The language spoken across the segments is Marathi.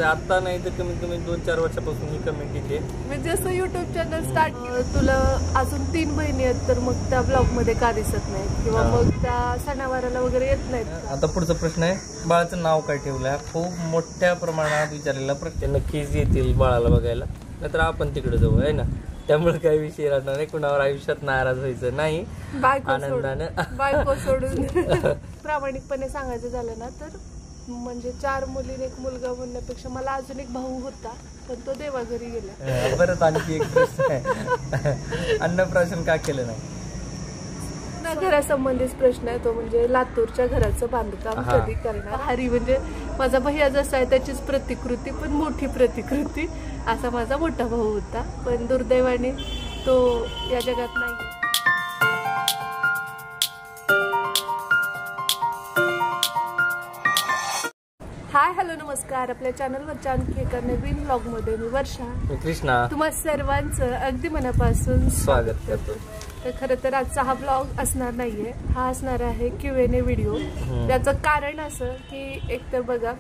आता नाही तर कमीत कमी 2-4 वर्षापासून ही कमेंट येते. मी जसं युट्यूब चॅनल स्टार्ट केलं, तुला अजून 3 बहिणी आहेत तर मग त्या ब्लॉग मध्ये का दिसत नाही किंवा मग त्या सणावाराला वगैरे येत नाहीत. आता पुढचा प्रश्न आहे, बाळाचं नाव काय ठेवलं? खूप मोठ्या प्रमाणात विचारलेला प्रश्न. नक्कीच येतील बाळाला बघायला, नाहीतर आपण तिकडे जाऊ आहे ना, त्यामुळे काही विषय राहणार नाही. कुणावर आयुष्यात नाराज व्हायचं नाही. आनंदानं बायको सोडून प्रामाणिकपणे सांगायचं झालं ना तर म्हणजे 4 मुली एक मुलगा म्हणण्यापेक्षा मला अजून एक भाऊ होता, पण तो देवा घरी गेला. परत आणखी एक प्रश्न आहे, अन्नप्राशन का केलं नाही? घरासंबंधीच प्रश्न आहे तो, म्हणजे लातूरच्या घराचं बांधकाम कधी करणार? हरी म्हणजे माझा भैया जसा आहे त्याचीच प्रतिकृती, पण मोठी प्रतिकृती असा माझा मोठा भाऊ होता, पण दुर्दैवाने तो या जगात नाही. हाय हॅलो नमस्कार. आपल्या चॅनलवरच्या आणखी एका नवीन ब्लॉग मध्ये मी वर्षा, कृष्णा, तुम्हा सर्वांचं अगदी मनापासून स्वागत करतो. तर खरं तर आजचा हा ब्लॉग असणार नाहीये, हा असणार आहे Q&A व्हिडिओ. त्याचं कारण असं की एकतर बघा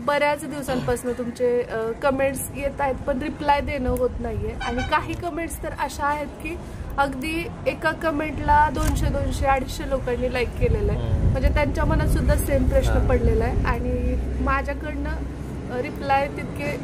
बऱ्याच दिवसांपासून तुमचे कमेंट्स येत आहेत पण रिप्लाय देणं होत नाहीये, आणि काही कमेंट्स तर अशा आहेत की अगदी एका कमेंटला 200-200-250 लोकांनी लाईक केलेलं आहे. म्हणजे त्यांच्या मनात सुद्धा सेम प्रश्न पडलेला आहे, आणि माझ्याकडनं रिप्लाय तितके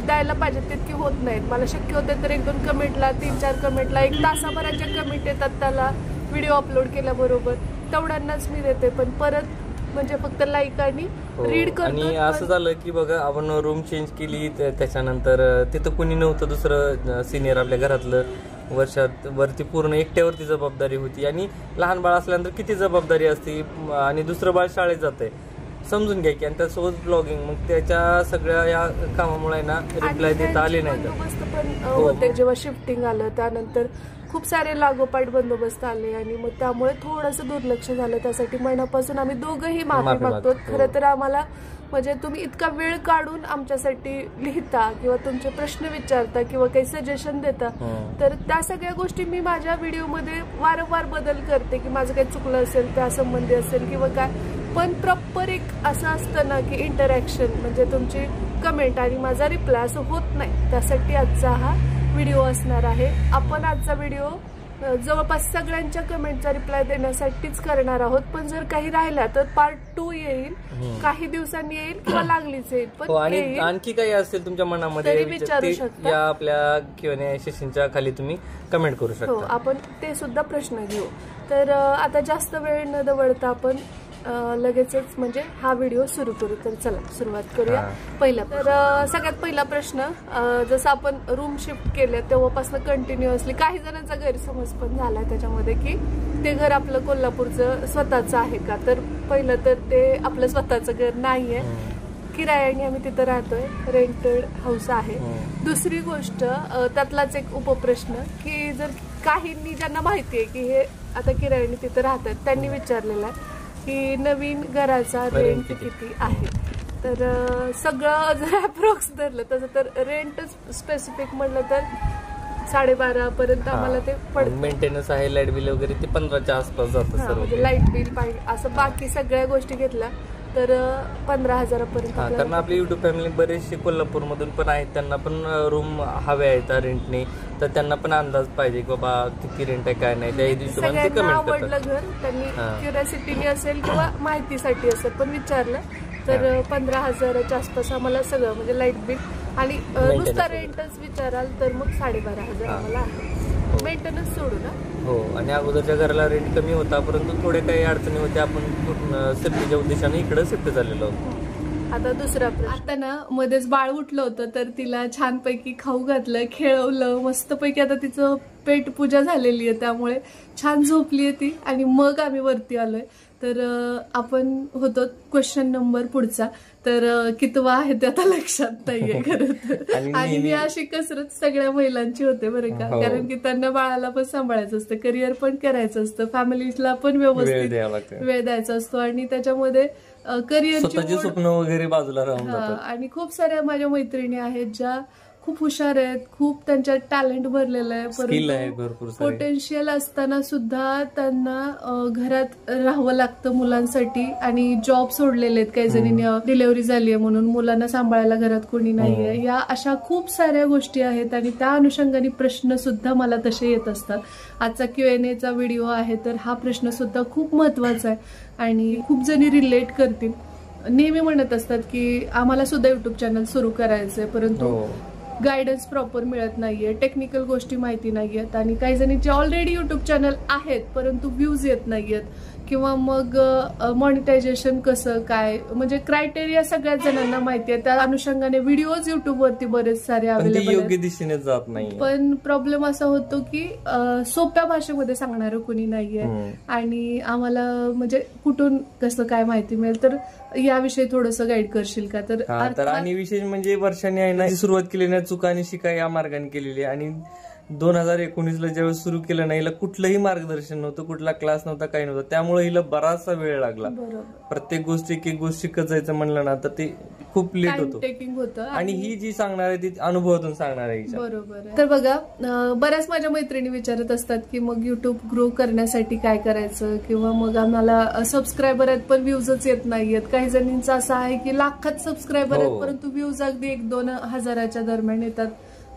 द्यायला पाहिजे तितके होत नाहीत. मला शक्य होते तर 1-2 कमेंटला, 3-4 कमेंटला, 1 तासाभराच्या कमेंट येतात त्याला व्हिडिओ अपलोड केल्याबरोबर, तेवढ्यांनाच मी देते. पण परत म्हणजे फक्त लाईक आणि रीड करतो. आणि असं झालं की बघा, आपण रूम चेंज केली, त्याच्यानंतर तिथं कुणी नव्हतं दुसरं सिनियर आपल्या घरातलं. वर्षात वरती पूर्ण एकट्यावरती जबाबदारी होती, आणि लहान बाळ असल्यानंतर किती जबाबदारी असते, आणि दुसरं बाळ शाळेत जाते, समजून घ्या की. आणि त्यासोबत ब्लॉगिंग, मग त्याच्या सगळ्या या कामामुळे ना रिप्लाय देता आले नाही. पण होते जेव्हा शिफ्टिंग आलं त्यानंतर खूप सारे लागोपाठ बंदोबस्त आले, आणि मग त्यामुळे थोडंसं दुर्लक्ष झालं. त्यासाठी मनापासून आम्ही दोघंही माफी मागतो. खरं तर आम्हाला म्हणजे तुम्ही इतका वेळ काढून आमच्यासाठी लिहिता किंवा तुमचे प्रश्न विचारता किंवा काही सजेशन देता, तर त्या सगळ्या गोष्टी मी माझ्या व्हिडिओमध्ये वारंवार बदल करते की माझं काही चुकलं असेल त्यासंबंधी असेल किंवा काय. पण प्रॉपर एक असं असतं ना की इंटरॅक्शन, म्हणजे तुमची कमेंट आणि माझा रिप्लाय असं होत नाही. त्यासाठी आजचा हा व्हिडिओ असणार आहे. आपण आजचा व्हिडिओ जवळपास सगळ्यांच्या कमेंटचा रिप्लाय देण्यासाठीच करणार आहोत, पण जर काही राहिला तर पार्ट 2 येईल, काही दिवसांनी येईल किंवा लागलीच येईल. पण आणखी काही असेल तुमच्या मनामध्ये विचारू शकता, या आपल्या Q&A सेशनच्या खाली तुम्ही कमेंट करू शकता. हो, आपण ते सुद्धा प्रश्न घेऊ. तर आता जास्त वेळ न दवडता आपण लगेचच म्हणजे हा व्हिडिओ सुरू करू. तर चला सुरुवात करूया. पहिला तर सगळ्यात पहिला प्रश्न, जसं आपण रूम शिफ्ट केले तेव्हापासून कंटिन्युअसली काही जणांचा गैरसमज पण झालाय त्याच्यामध्ये की ते घर आपलं कोल्हापूरचं स्वतःचं आहे का. तर पहिलं तर ते आपलं स्वतःचं घर नाहीये, किरायाने आम्ही तिथं राहतोय, रेंटेड हाऊस आहे. दुसरी गोष्ट, त्यातलाच एक उपप्रश्न की जर काहींनी ज्यांना माहिती आहे की हे आता किरायाने तिथं राहतात त्यांनी विचारलेला आहे की नवीन घराचा रेंट किती आहे. तर सगळं जर अप्रॉक्स धरलं तसं तर रेंट स्पेसिफिक म्हटलं तर 12.5 पर्यंत आम्हाला ते पडतं. मेंटेनन्स आहे, लाईट बिल वगैरे ते 15च्या आसपास जातं सर्व. म्हणजे लाईट बिल असं बाकी सगळ्या गोष्टी घेतल्या तर 15,000 पर्यंत. कारण आपली युट्यूब फॅमिली बरेचसे कोल्हापूर मधून पण आहेत, त्यांना पण रूम हवे आहेत रेंटने, तर त्यांना पण अंदाज पाहिजे की बाबा किती रेंट आहे काय नाही. त्या हिशोबाने ते कमेंट आवडलं घर त्यांनी क्युरियोसिटीने असेल किंवा माहितीसाठी असेल पण विचारलं तर 15,000च्या आसपास आम्हाला सगळं म्हणजे लाईट बिल आणि नुसता रेंटच विचाराल तर मग 12,500 आम्हाला आहे, मेंटेनन्स सोडू ना. हो, आणि अगोदरच्या घराला रेंट कमी होता, परंतु थोडे काही अडचणी होत्या, आपण सेफ्टीच्या उद्देशाने इकडे शिफ्ट झालेलो आहोत. आता दुसरा प्रश्न, आता ना मध्येच बाळ उठलं होतं तर तिला छानपैकी खाऊ घातलं, खेळवलं मस्तपैकी. आता तिचं पेट पूजा झालेली आहे त्यामुळे छान झोपली आहे ती, आणि मग आम्ही वरती आलोय. तर आपण होतो क्वेश्चन नंबर पुढचा, तर कितवा आहे ते आता लक्षात नाहीये खरं तर. आणि मी अशी कसरत सगळ्या महिलांची होते बरं का, कारण की त्यांना बाळाला पण सांभाळायचं असतं, करिअर पण करायचं असतं, फॅमिलीला पण व्यवस्थित वेळ द्यायचा असतो, आणि त्याच्यामध्ये करिअरची स्वप्न वगैरे बाजूला राहून जातात. आणि खूप साऱ्या माझ्या मैत्रिणी आहेत ज्या खूप हुशार आहेत, खूप त्यांच्यात टॅलेंट भरलेलं आहे, स्किल आहे भरपूर सारे. पोटेन्शियल असताना सुद्धा त्यांना घरात राहावं लागतं मुलांसाठी आणि जॉब सोडलेले आहेत. काही जणींनी डिलिव्हरी झाली आहे म्हणून मुलांना सांभाळायला घरात कोणी नाहीये. या अशा खूप साऱ्या गोष्टी आहेत आणि त्या अनुषंगाने प्रश्न सुद्धा मला तसे येत असतात. आजचा Q&Aचा व्हिडिओ आहे तर हा प्रश्न सुद्धा खूप महत्वाचा आहे आणि खूप जणी रिलेट करतील. नेहमी म्हणत असतात की आम्हाला सुद्धा युट्यूब चॅनल सुरू करायचंय परंतु गायडन्स प्रॉपर मिळत नाहीये, टेक्निकल गोष्टी माहिती नाहीयेत आणि काही जणींचे ऑलरेडी युट्यूब चॅनल आहेत परंतु व्ह्यूज येत नाहीयेत किंवा मग मॉनिटायझेशन कसं काय म्हणजे क्रायटेरिया सगळ्याच जणांना माहिती आहे. त्या अनुषंगाने व्हिडिओज युट्यूबवरती बरेच सारे अवेलेबल योग्य दिशेने जात नाही. पण प्रॉब्लेम असा होतो की सोप्या भाषेमध्ये सांगणारं कोणी नाहीये आणि आम्हाला म्हणजे कुठून कसं काय माहिती मिळेल तर याविषयी थोडंसं गाईड करशील का? तर आणि विशेष म्हणजे वर्षांनी आहे ना सुरुवात केली ना चुका आणि शिका या मार्गाने केलेली आणि 2019ला ज्यावेळेस सुरू केलं ना हिला कुठलंही मार्गदर्शन नव्हतं, कुठला क्लास नव्हता, काही नव्हतं. त्यामुळे हिला बराचसा वेळ लागला. प्रत्येक गोष्टी एक एक गोष्ट शिकत जायचं म्हणलं ना तर ते खूप लेट होतं आणि ही जी सांगणार आहे ती अनुभवातून सांगणार आहे. बरोबर. तर बघा बऱ्याच माझ्या मैत्रिणी विचारत असतात की मग युट्यूब ग्रो करण्यासाठी काय करायचं किंवा मग आम्हाला सबस्क्रायबर आहेत पण व्ह्यूजच येत नाहीयेत. काही जणींचं असं आहे की लाखात सबस्क्रायबर आहेत परंतु व्ह्यूज अगदी 1-2 हजाराच्या दरम्यान येतात.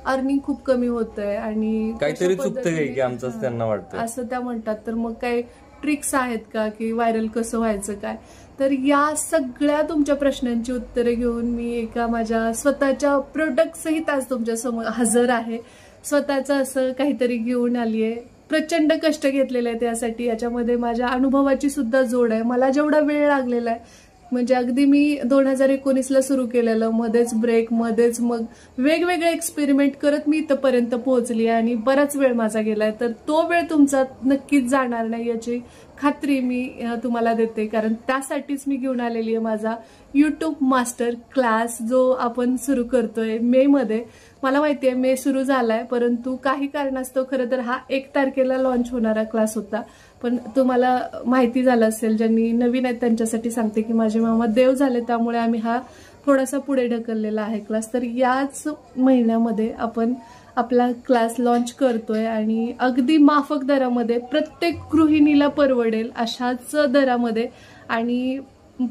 अर्निंग खूप कमी होत आहे आणि काहीतरी चुकतंय की आमचं त्यांना वाटतं असं त्या म्हणतात. तर मग काही ट्रिक्स आहेत का की व्हायरल कसं व्हायचं काय? तर या सगळ्या तुमच्या प्रश्नांची उत्तरे घेऊन मी एका माझ्या स्वतःच्या प्रोडक्ट सहित आज तुमच्या समोर हजर आहे. स्वतःचं असं काहीतरी घेऊन आली आहे. प्रचंड कष्ट घेतलेले आहेत त्यासाठी. याच्यामध्ये माझ्या अनुभवाची सुद्धा जोड आहे. मला जेवढा वेळ लागलेला आहे म्हणजे अगदी मी 2019ला सुरू केलेलं, मध्येच ब्रेक, मध्येच मग वेगवेगळे एक्सपेरिमेंट करत मी इथपर्यंत पोहोचली आणि बराच वेळ माझा गेलाय. तर तो वेळ तुमचा नक्कीच जाणार नाही याची खात्री मी तुम्हाला देते कारण त्यासाठीच मी घेऊन आलेली आहे माझा युट्यूब मास्टर क्लास जो आपण सुरू करतोय मे मध्ये. मला माहितीये मे सुरू झालाय परंतु काही कारणास्तव खरं तर हा 1 तारखेला लॉन्च होणारा क्लास होता. पण तुम्हाला माहिती झालं असेल ज्यांनी नवीन आहेत त्यांच्यासाठी सांगते की माझे मामा देव झाले त्यामुळे आम्ही हा थोडासा पुढे ढकललेला आहे क्लास. तर याच महिन्यामध्ये आपण आपला क्लास लॉन्च करतोय आणि अगदी माफक दरामध्ये प्रत्येक गृहिणीला परवडेल अशाच दरामध्ये आणि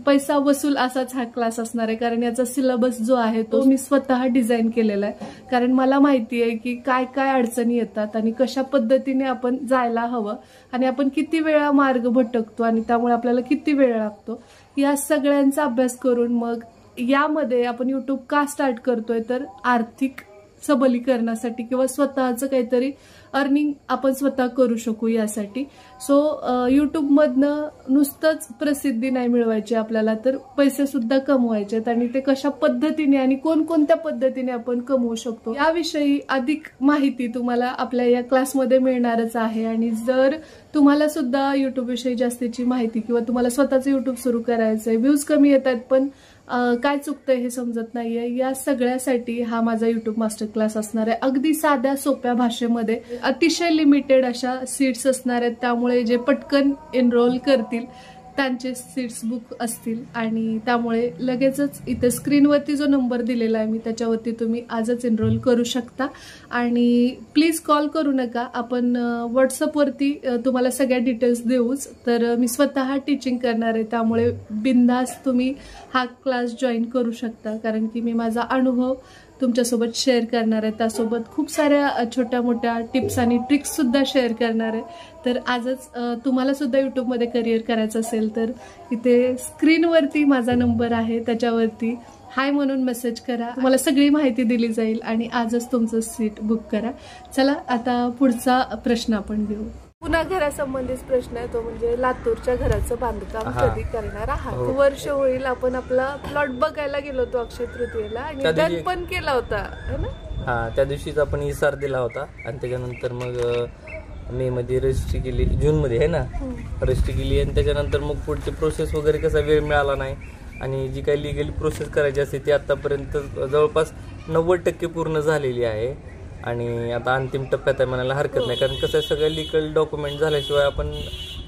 पैसा वसूल असाच हा क्लास असणार आहे कारण याचा सिलेबस जो आहे तो मी स्वतः डिझाईन केलेला आहे. कारण मला माहिती आहे की काय काय अडचणी येतात आणि कशा पद्धतीने आपण जायला हवं आणि आपण किती वेळा मार्ग भटकतो आणि त्यामुळे आपल्याला किती वेळ लागतो या सगळ्यांचा अभ्यास करून मग यामध्ये आपण युट्यूब का स्टार्ट करतोय तर आर्थिक सबलीकरणासाठी किंवा स्वतःचं काहीतरी अर्निंग आपण स्वतः करू शकू यासाठी. सो युट्यूबमधनं नुसतंच प्रसिद्धी नाही मिळवायची आपल्याला तर पैसे सुद्धा कमवायचे आणि ते कशा पद्धतीने आणि कोणकोणत्या पद्धतीने आपण कमवू शकतो याविषयी अधिक माहिती तुम्हाला आपल्या या क्लासमध्ये मिळणारच आहे. आणि जर तुम्हाला सुद्धा युट्यूब विषयी जास्तीची माहिती किंवा तुम्हाला स्वतःचं युट्यूब सुरू करायचंय, व्ह्यूज कमी येत आहेत पण काय चुकतंय हे समजत नाहीये, या सगळ्यासाठी हा माझा युट्यूब मास्टर क्लास असणार आहे. अगदी साध्या सोप्या भाषेमध्ये अतिशय लिमिटेड अशा सीट्स असणार आहेत त्यामुळे जे पटकन एनरोल करतील त्यांचे सीट्स बुक असतील आणि त्यामुळे लगेचच इथे स्क्रीनवरती जो नंबर दिलेला आहे मी त्याच्यावरती तुम्ही आजच एनरोल करू शकता. आणि प्लीज कॉल करू नका, आपण व्हॉट्सअपवरती तुम्हाला सगळ्या डिटेल्स देऊच. तर मी स्वतः टीचिंग करणार आहे त्यामुळे बिंदास तुम्ही हा क्लास जॉईन करू शकता कारण की मी माझा अनुभव तुमच्यासोबत शेअर करणार आहे. त्यासोबत खूप साऱ्या छोट्या मोठ्या टिप्स आणि ट्रिक्स सुद्धा शेअर करणार आहे. तर आजच तुम्हाला सुद्धा युट्यूबमध्ये करिअर करायचं असेल तर इथे स्क्रीनवरती माझा नंबर आहे त्याच्यावरती हाय म्हणून मेसेज करा. तुम्हाला सगळी माहिती दिली जाईल आणि आजच तुमचं सीट बुक करा. चला आता पुढचा प्रश्न आपण घेऊ. पुन्हा घरासंबंधित प्रश्न आहे तो म्हणजे लातूरच्या घराचं बांधकाम कधी करणार आहात? वर्ष होईल आपण आपला प्लॉट बघायला गेलो होतो अक्षय तृतीयेला आणि डन पण केला होता है ना. हा त्या दिवशीच आपण इसार दिला होता आणि त्याच्यानंतर मग मे मध्ये रजिस्ट्री केली, जून मध्ये आहे ना रजिस्ट्री केली आणि त्याच्यानंतर मग पुढची प्रोसेस वगैरे कसा वेळ मिळाला नाही आणि जी काही लिगल प्रोसेस करायची असते ती आतापर्यंत जवळपास 90% पूर्ण झालेली आहे आणि आता अंतिम टप्प्यात आहे म्हणायला हरकत नाही. कारण कसं आहे सगळं लिगल डॉक्युमेंट झाल्याशिवाय आपण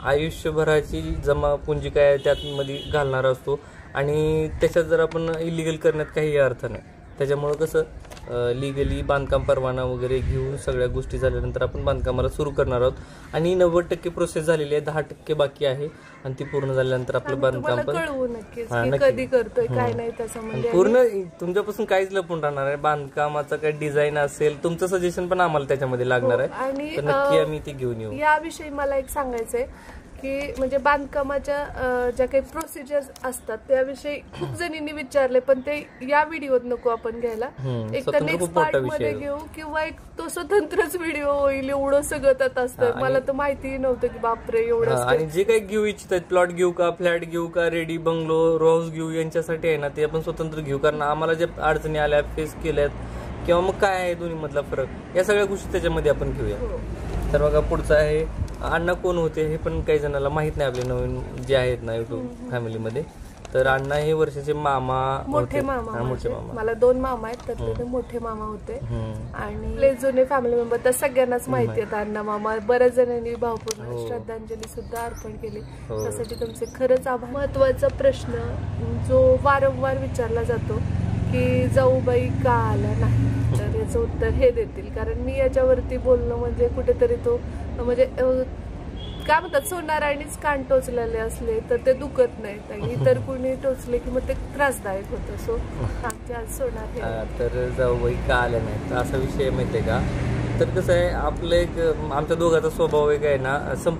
आयुष्यभराची जमा पुंजी काय त्यामध्ये घालणार असतो आणि त्याच्यात जर आपण इलिगल करण्यात काही अर्थ नाही. त्याच्यामुळं कसं लिगली बांधकाम परवाना वगैरे घेऊन सगळ्या गोष्टी झाल्यानंतर आपण बांधकामाला सुरू करणार आहोत आणि 90% प्रोसेस झालेली आहे, 10% बाकी आहे आणि ती पूर्ण झाल्यानंतर आपलं बांधकाम पण कधी करतोय काय नाही तसं म्हणजे पूर्ण तुमच्यापासून काहीच लपून राहणार आहे. बांधकामाचं काही डिझाईन असेल तुमचं सजेशन पण आम्हाला त्याच्यामध्ये लागणार आहे आणि तर नक्की आम्ही ते घेऊन येऊ. याविषयी मला एक सांगायचंय की म्हणजे बांधकामाच्या ज्या काही प्रोसिजर्स असतात त्याविषयी खूप जणींनी विचारले, पण ते या व्हिडिओत नको आपण घ्यायला. एक तर नेक्स्ट पार्ट मध्ये घेऊ किंवा एक तो स्वतंत्रच व्हिडिओ होईल. एवढं सगळं त्यात असतं, मला तर माहिती नव्हतं की बापरे एवढं. आणि जे काही घेऊ इच्छित आहेत, प्लॉट घेऊ का, फ्लॅट घेऊ का, रेडी बंगलो, रो हाऊस घेऊ, यांच्यासाठी आहे ना ते आपण स्वतंत्र घेऊ. कारण आम्हाला ज्या अडचणी आल्या फेस केल्यात किंवा मग काय आहे दोन्ही मधला फरक, या सगळ्या गोष्टी त्याच्यामध्ये आपण घेऊया. तर बघा पुढचं आहे अण्णा कोण होते हे पण काही जणांना माहित नाही आपले नवीन जे आहेत ना युट्यूब फॅमिलीमध्ये. तर अण्णा हे वर्षाचे मामा, मोठे मामा. मला 2 मामा आहेत तर ते मोठे मामा होते आणि जुने फॅमिली मेंबर तर सगळ्यांनाच माहिती आहेत अण्णा मामा. बऱ्याच जणांनी भावपूर्ण श्रद्धांजली सुद्धा अर्पण केली, त्यासाठी तुमचे खरंच आभार. महत्वाचा प्रश्न जो वारंवार विचारला जातो की जाऊबाई का आला नाही, तर याचं उत्तर हे देतील. कारण मी याच्यावरती बोलणं म्हणजे कुठेतरी तो म्हणजे काय म्हणतात सोनारायणीच कान टोचलेले असले तर ते दुखत नाहीत आणि इतर कुणी टोचले की मग ते त्रासदायक होतं. सो आमचे आज सोनार तर जाऊबाई का आल्या नाहीत असा विषय माहितीये का. तर कसं आहे आपलं एक आमच्या दोघांचा स्वभाव एक आहे ना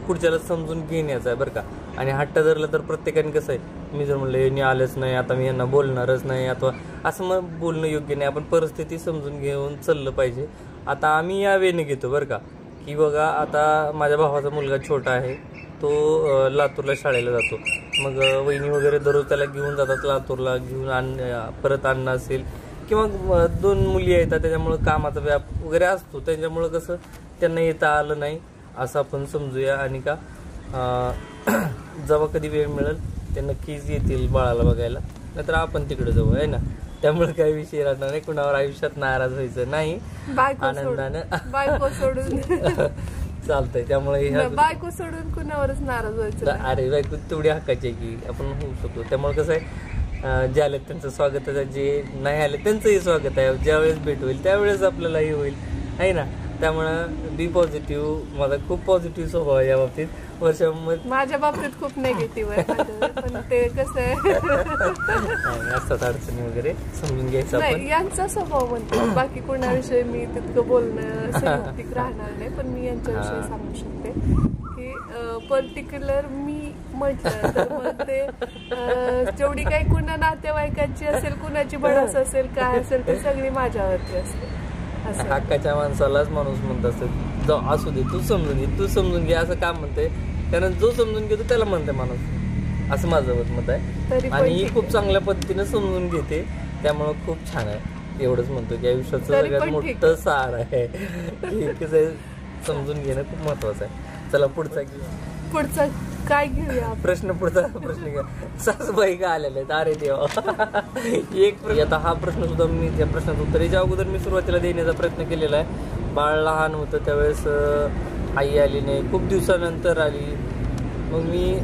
पुढच्याला समजून घेण्याचा आहे बरं का. आणि हट्ट धरलं तर प्रत्येकाने कसं आहे, मी जर म्हणलं यांनी आलंच नाही आता मी यांना बोलणारच नाही अथवा असं मग बोलणं योग्य नाही. आपण परिस्थिती समजून घेऊन चाललं पाहिजे. आता आम्ही या वेने घेतो बरं का की बघा आता माझ्या भावाचा मुलगा छोटा आहे, तो लातूरला शाळेला जातो. मग वहिनी वगैरे दररोज त्याला घेऊन जातात लातूरला, घेऊन परत आणणं असेल किंवा 2 मुली येतात त्याच्यामुळं कामाचा व्याप वगैरे असतो, त्याच्यामुळं कसं त्यांना येता आलं नाही असं आपण समजूया. आणि का जेव्हा कधी वेळ मिळेल ते नक्कीच येतील बाळाला बघायला, नाहीतर आपण तिकडे जाऊ आहे ना. त्यामुळे काही विषय राहणार नाही, कुणावर आयुष्यात नाराज व्हायचं नाही, आनंदानं बायको सोडून चालतंय. त्यामुळे बायको सोडून कुणावरच नाराज व्हायचं. अरे बायको तेवढी हक्काची आहे की आपण होऊ शकतो. त्यामुळे कसं आहे जे आले त्यांचं स्वागत आहे, जे नाही आले त्यांचंही स्वागत आहे. ज्यावेळेस भेट होईल त्यावेळेस आपल्यालाही होईल आहे ना. त्यामुळं बी पॉझिटिव्ह, माझा खूप पॉझिटिव्ह स्वभाव आहे या बाबतीत. वर्षामध्ये माझ्या बाबतीत खूप निगेटिव्ह आहे, पण ते कसं आहे असतात अडचणी वगैरे समजून घ्यायचं आपण. यांचा स्वभाव म्हणतो, बाकी कोणाविषयी मी तितकं बोलणं संयुक्तिक राहणार नाही, पण मी यांच्याविषयी सांगू शकते की पर्टिक्युलर मी म्हटलं तर मग ते जेवढी काही कुणा नातेवाईकांची असेल, कुणाची बडस असेल, काय असेल ते सगळी माझ्यावरती असते. हक्काच्या माणसालाच माणूस म्हणत असत, जाऊ असू दे तू समजून घे, तू समजून घे असं काम म्हणते. कारण जो समजून घेतो त्याला म्हणते माणूस, असं माझं मत आहे. आणि ही खूप चांगल्या पद्धतीने समजून घेते, त्यामुळं खूप छान आहे. एवढंच म्हणतो की आयुष्याचं सगळ्यात मोठं सार आहे की समजून घेणं खूप महत्वाचं आहे. चला पुढचा काय घेऊया पुढचा प्रश्न घ्या. सासूबाई का आलेले आहेत, अरे देवा. एक आता हा प्रश्न सुद्धा मी त्या प्रश्नाचं उत्तर याच्या अगोदर मी सुरुवातीला देण्याचा प्रयत्न केलेला आहे. बाळ लहान होतं त्यावेळेस आई आली नाही, खूप दिवसानंतर आली. मग मी